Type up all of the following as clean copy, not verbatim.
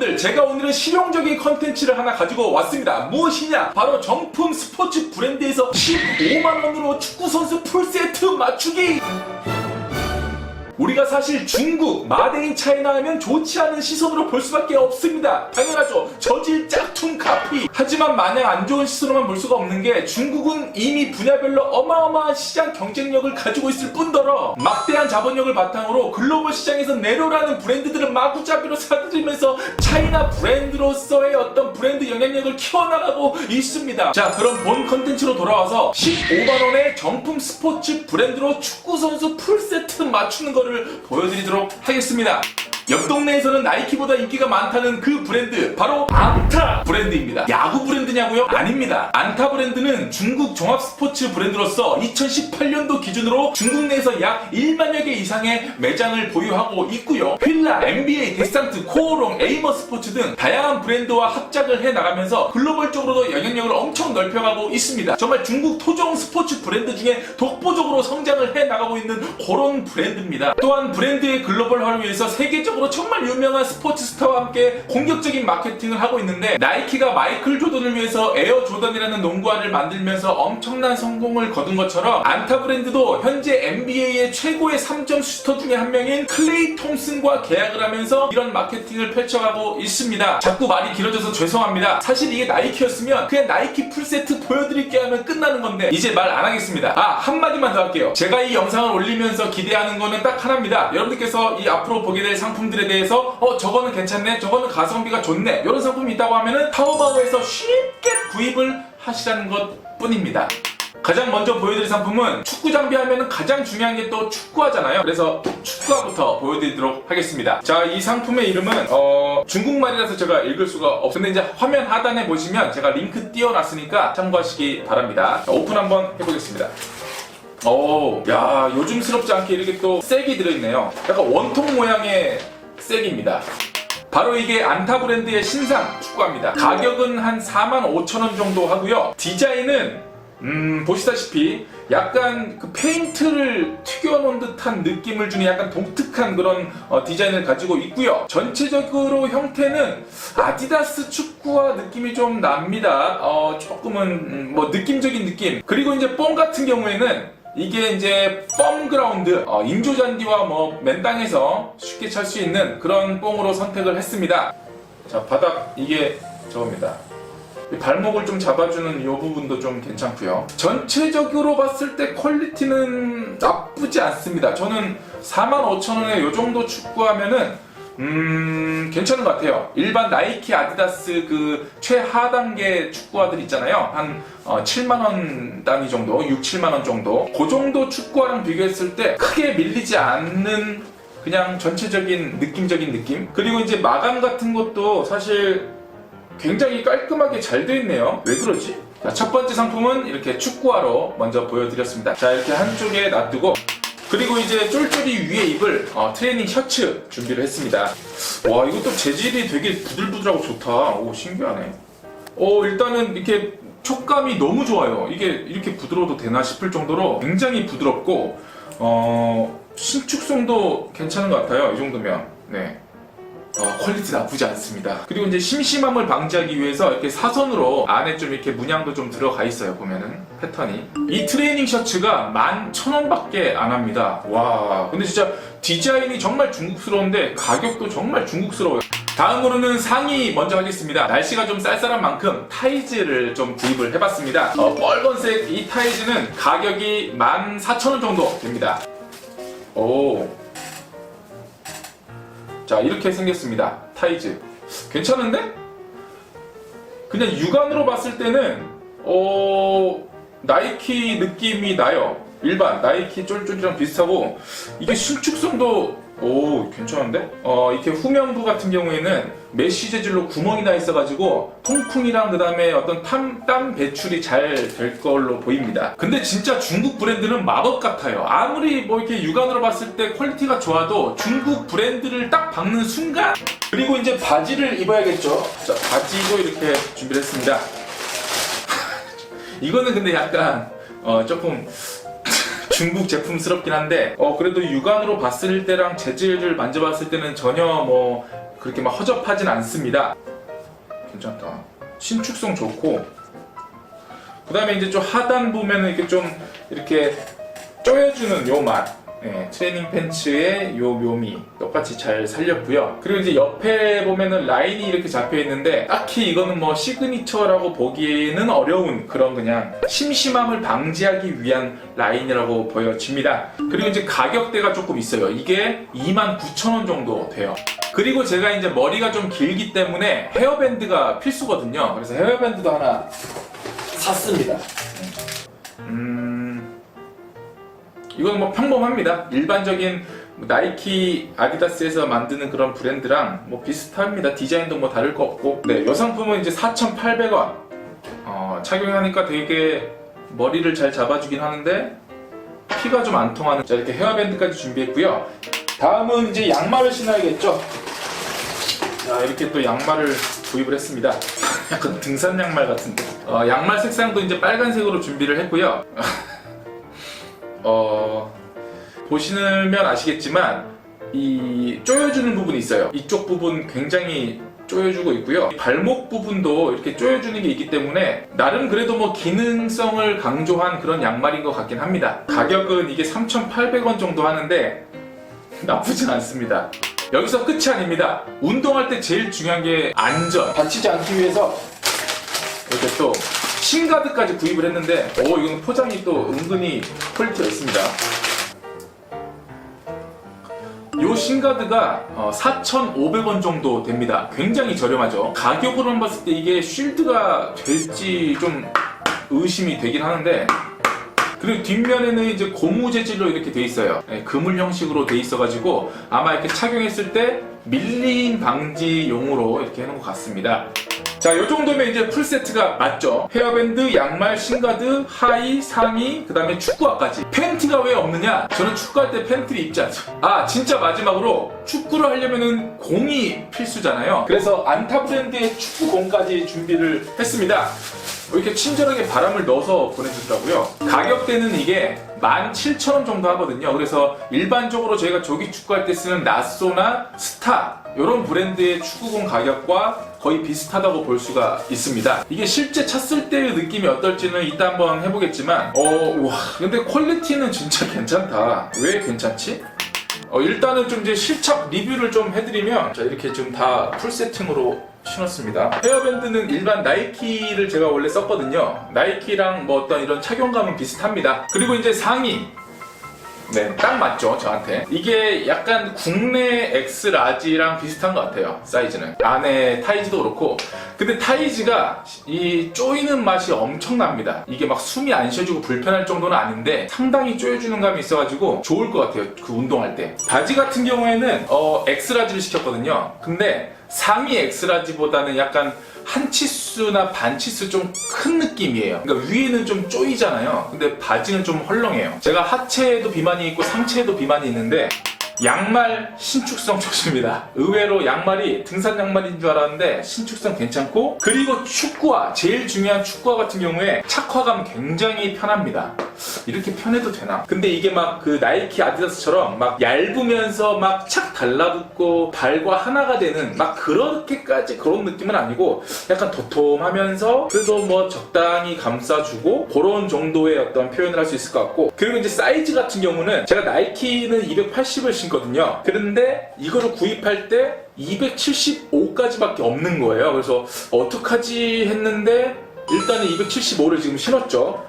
여러분들, 제가 오늘은 실용적인 컨텐츠를 하나 가지고 왔습니다. 무엇이냐? 바로 정품 스포츠 브랜드에서 15만원으로 축구선수 풀세트 맞추기! 우리가 사실 중국, 마데인 차이나 하면 좋지 않은 시선으로 볼 수밖에 없습니다. 당연하죠. 저질 짝퉁 카피. 하지만 마냥 안 좋은 시선으로만 볼 수가 없는 게, 중국은 이미 분야별로 어마어마한 시장 경쟁력을 가지고 있을 뿐더러 막대한 자본력을 바탕으로 글로벌 시장에서 내려라는 브랜드들을 마구잡이로 사들이면서 차이나 브랜드로서의 어떤 브랜드 영향력을 키워나가고 있습니다. 자, 그럼 본 컨텐츠로 돌아와서 15만원의 정품 스포츠 브랜드로 축구선수 풀세트 맞추는 거 보여드리도록 하겠습니다. 옆 동네에서는 나이키보다 인기가 많다는 그 브랜드, 바로 안타 브랜드입니다. 야구 브랜드냐고요? 아닙니다. 안타 브랜드는 중국 종합 스포츠 브랜드로서 2018년도 기준으로 중국 내에서 약 1만여 개 이상의 매장을 보유하고 있고요. 휠라, NBA, 데산트, 코오롱, 에이머 스포츠 등 다양한 브랜드와 합작을 해나가면서 글로벌적으로도 영향력을 엄청 넓혀가고 있습니다. 정말 중국 토종 스포츠 브랜드 중에 독보적으로 성장을 해나가고 있는 그런 브랜드입니다. 또한 브랜드의 글로벌화를 위해서 세계적으로 정말 유명한 스포츠 스타와 함께 공격적인 마케팅을 하고 있는데, 나이키가 마이클 조던을 위해서 에어 조던이라는 농구화를 만들면서 엄청난 성공을 거둔 것처럼, 안타 브랜드도 현재 NBA의 최고의 3점 슈터 중에 한 명인 클레이 톰슨과 계약을 하면서 이런 마케팅을 펼쳐가고 있습니다. 자꾸 말이 길어져서 죄송합니다. 사실 이게 나이키였으면 그냥 나이키 풀세트 보여드릴게 하면 끝나는 건데, 이제 말 안 하겠습니다. 한마디만 더 할게요. 제가 이 영상을 올리면서 기대하는 거는 딱 하나입니다. 여러분들께서 이 앞으로 보게 될 상품들에 대해서 저거는 괜찮네, 저거는 가성비가 좋네, 이런 상품이 있다고 하면은 타오바오에서 쉽게 구입을 하시라는 것 뿐입니다. 가장 먼저 보여드릴 상품은, 축구 장비 하면은 가장 중요한 게 또 축구화잖아요. 그래서 축구화부터 보여드리도록 하겠습니다. 자, 이 상품의 이름은 중국말이라서 제가 읽을 수가 없어요. 근데 이제 화면 하단에 보시면 제가 링크 띄워놨으니까 참고하시기 바랍니다. 자, 오픈 한번 해보겠습니다. 야, 요즘스럽지 않게 이렇게 또 색이 들어있네요. 약간 원통 모양의 색입니다. 바로 이게 안타 브랜드의 신상 축구화입니다. 가격은 한 45,000원 정도 하고요. 디자인은 보시다시피 약간 그 페인트를 튀겨놓은 듯한 느낌을 주는 약간 독특한 그런 디자인을 가지고 있고요. 전체적으로 형태는 아디다스 축구화 느낌이 좀 납니다. 조금은 뭐 느낌적인 느낌. 그리고 이제 뽕 같은 경우에는 이게 이제 펌 그라운드, 인조잔디와 뭐 맨땅에서 쉽게 찰 수 있는 그런 뽕으로 선택을 했습니다. 자, 바닥 이게 저겁니다. 발목을 좀 잡아주는 이 부분도 좀 괜찮고요. 전체적으로 봤을 때 퀄리티는 나쁘지 않습니다. 저는 45,000원에 이 정도 축구하면은 괜찮은 것 같아요. 일반 나이키, 아디다스 그 최하단계 축구화들 있잖아요. 한 7만원 단위 정도, 6, 7만원 정도. 그 정도 축구화랑 비교했을 때 크게 밀리지 않는 그냥 전체적인 느낌적인 느낌. 그리고 이제 마감 같은 것도 사실 굉장히 깔끔하게 잘 되어 있네요. 왜 그러지? 자, 첫 번째 상품은 이렇게 축구화로 먼저 보여드렸습니다. 자, 이렇게 한쪽에 놔두고, 그리고 이제 쫄쫄이 위에 입을 트레이닝 셔츠 준비를 했습니다. 와, 이것도 재질이 되게 부들부들하고 좋다. 오, 신기하네. 일단은 이렇게 촉감이 너무 좋아요. 이게 이렇게 부드러워도 되나 싶을 정도로 굉장히 부드럽고, 신축성도 괜찮은 것 같아요. 이 정도면. 네. 퀄리티 나쁘지 않습니다. 그리고 이제 심심함을 방지하기 위해서 이렇게 사선으로 안에 좀 이렇게 문양도 좀 들어가 있어요. 보면은 패턴이. 이 트레이닝 셔츠가 11,000원 밖에 안 합니다. 와, 근데 진짜 디자인이 정말 중국스러운데 가격도 정말 중국스러워요. 다음으로는 상의 먼저 하겠습니다. 날씨가 좀 쌀쌀한 만큼 타이즈를 좀 구입을 해봤습니다. 빨간색 이 타이즈는 가격이 14,000원 정도 됩니다. 자, 이렇게 생겼습니다. 타이즈 괜찮은데? 그냥 육안으로 봤을 때는 나이키 느낌이 나요. 일반 나이키 쫄쫄이랑 비슷하고, 이게 신축성도 괜찮은데? 이렇게 후면부 같은 경우에는 메쉬 재질로 구멍이 나 있어가지고 통풍이랑 그 다음에 어떤 땀 배출이 잘 될 걸로 보입니다. 근데 진짜 중국 브랜드는 마법 같아요. 아무리 뭐 이렇게 육안으로 봤을 때 퀄리티가 좋아도 중국 브랜드를 딱 박는 순간. 그리고 이제 바지를 입어야겠죠. 자, 바지도 이렇게 준비를 했습니다. 이거는 근데 약간 조금 중국 제품스럽긴 한데, 그래도 육안으로 봤을 때랑 재질을 만져봤을 때는 전혀 뭐 그렇게 막 허접하진 않습니다. 괜찮다. 신축성 좋고, 그 다음에 이제 좀 하단 보면은 이렇게 좀 이렇게 조여주는 요 맛. 네, 트레이닝 팬츠의 요 묘미 똑같이 잘 살렸고요. 그리고 이제 옆에 보면은 라인이 이렇게 잡혀 있는데 딱히 이거는 뭐 시그니처라고 보기에는 어려운 그런 그냥 심심함을 방지하기 위한 라인이라고 보여집니다. 그리고 이제 가격대가 조금 있어요. 이게 29,000원 정도 돼요. 그리고 제가 이제 머리가 좀 길기 때문에 헤어밴드가 필수거든요. 그래서 헤어밴드도 하나 샀습니다. 이건 뭐 평범합니다. 일반적인 나이키, 아디다스에서 만드는 그런 브랜드랑 뭐 비슷합니다. 디자인도 뭐 다를 거 없고. 네, 이 상품은 이제 4,800원. 착용하니까 되게 머리를 잘 잡아주긴 하는데 피가 좀 안 통하는. 자, 이렇게 헤어밴드까지 준비했고요. 다음은 이제 양말을 신어야겠죠. 자, 이렇게 또 양말을 구입을 했습니다. 약간 등산 양말 같은데. 양말 색상도 이제 빨간색으로 준비를 했고요. 보시면 아시겠지만 이 조여주는 부분이 있어요. 이쪽 부분 굉장히 조여주고 있고요. 발목 부분도 이렇게 조여주는 게 있기 때문에 나름 그래도 뭐 기능성을 강조한 그런 양말인 것 같긴 합니다. 가격은 이게 3,800원 정도 하는데 나쁘진 않습니다. 여기서 끝이 아닙니다. 운동할 때 제일 중요한 게 안전. 다치지 않기 위해서 이렇게 또 신가드까지 구입을 했는데 이건 포장이 또 은근히 퀄리티가 있습니다. 이 신가드가 4,500원 정도 됩니다. 굉장히 저렴하죠. 가격으로만 봤을 때 이게 쉴드가 될지 좀 의심이 되긴 하는데, 그리고 뒷면에는 이제 고무 재질로 이렇게 돼 있어요. 그물 형식으로 돼 있어가지고 아마 이렇게 착용했을 때 밀림 방지용으로 이렇게 해놓은 것 같습니다. 자, 이 정도면 이제 풀세트가 맞죠? 헤어밴드, 양말, 신가드, 하의, 상의, 그 다음에 축구화까지. 팬티가 왜 없느냐? 저는 축구할 때 팬티를 입지 않죠. 진짜 마지막으로 축구를 하려면은 공이 필수잖아요. 그래서 안타 브랜드의 축구공까지 준비를 했습니다. 이렇게 친절하게 바람을 넣어서 보내주더라고요. 가격대는 이게 17,000원 정도 하거든요. 그래서 일반적으로 저희가 조기 축구할 때 쓰는 나쏘나 스타 이런 브랜드의 축구공 가격과 거의 비슷하다고 볼 수가 있습니다. 이게 실제 찼을 때의 느낌이 어떨지는 이따 한번 해보겠지만 와, 근데 퀄리티는 진짜 괜찮다. 왜 괜찮지? 일단은 좀 이제 실착 리뷰를 좀 해드리면, 자, 이렇게 좀 다 풀 세팅으로 신었습니다. 헤어밴드는 일반 나이키를 제가 원래 썼거든요. 나이키랑 뭐 어떤 이런 착용감은 비슷합니다. 그리고 이제 상의. 네, 딱 맞죠, 저한테. 이게 약간 국내 X 라지랑 비슷한 것 같아요, 사이즈는. 안에 타이즈도 그렇고. 근데 타이즈가 이 조이는 맛이 엄청납니다. 이게 막 숨이 안 쉬어지고 불편할 정도는 아닌데 상당히 조여주는 감이 있어가지고 좋을 것 같아요, 그 운동할 때. 바지 같은 경우에는 X 라지를 시켰거든요. 근데 상의 X 라지보다는 약간 한 치수나 반 치수 좀 큰 느낌이에요. 그러니까 위에는 좀 쪼이잖아요. 근데 바지는 좀 헐렁해요. 제가 하체에도 비만이 있고 상체에도 비만이 있는데 양말 신축성 좋습니다. 의외로 양말이 등산 양말인 줄 알았는데 신축성 괜찮고, 그리고 축구화, 제일 중요한 축구화 같은 경우에 착화감 굉장히 편합니다. 이렇게 편해도 되나? 근데 이게 막 그 나이키 아디다스처럼 막 얇으면서 막 착 달라붙고 발과 하나가 되는 막 그렇게까지 그런 느낌은 아니고 약간 도톰하면서 그래도 뭐 적당히 감싸주고 그런 정도의 어떤 표현을 할 수 있을 것 같고, 그리고 이제 사이즈 같은 경우는 제가 나이키는 280을 신거든요. 그런데 이거를 구입할 때 275까지밖에 없는 거예요. 그래서 어떡하지 했는데 일단은 275를 지금 신었죠.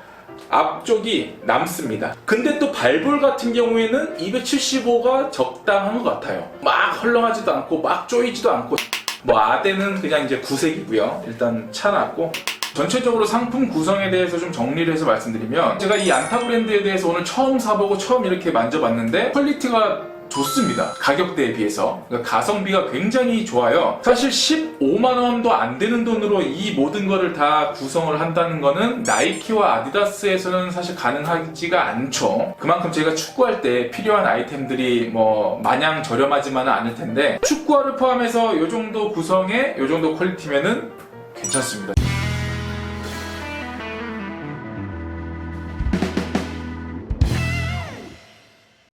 앞쪽이 남습니다. 근데 또 발볼 같은 경우에는 275가 적당한 것 같아요. 막 헐렁하지도 않고 막 조이지도 않고. 뭐 아대는 그냥 이제 구색이고요. 일단 차놨고, 전체적으로 상품 구성에 대해서 좀 정리를 해서 말씀드리면, 제가 이 안타 브랜드에 대해서 오늘 처음 사보고 처음 이렇게 만져봤는데 퀄리티가 좋습니다. 가격대에 비해서. 그러니까 가성비가 굉장히 좋아요. 사실 15만원도 안 되는 돈으로 이 모든 거를 다 구성을 한다는 거는 나이키와 아디다스에서는 사실 가능하지가 않죠. 그만큼 제가 축구할 때 필요한 아이템들이 뭐 마냥 저렴하지만은 않을 텐데, 축구화를 포함해서 이 정도 구성에 이 정도 퀄리티면은 괜찮습니다.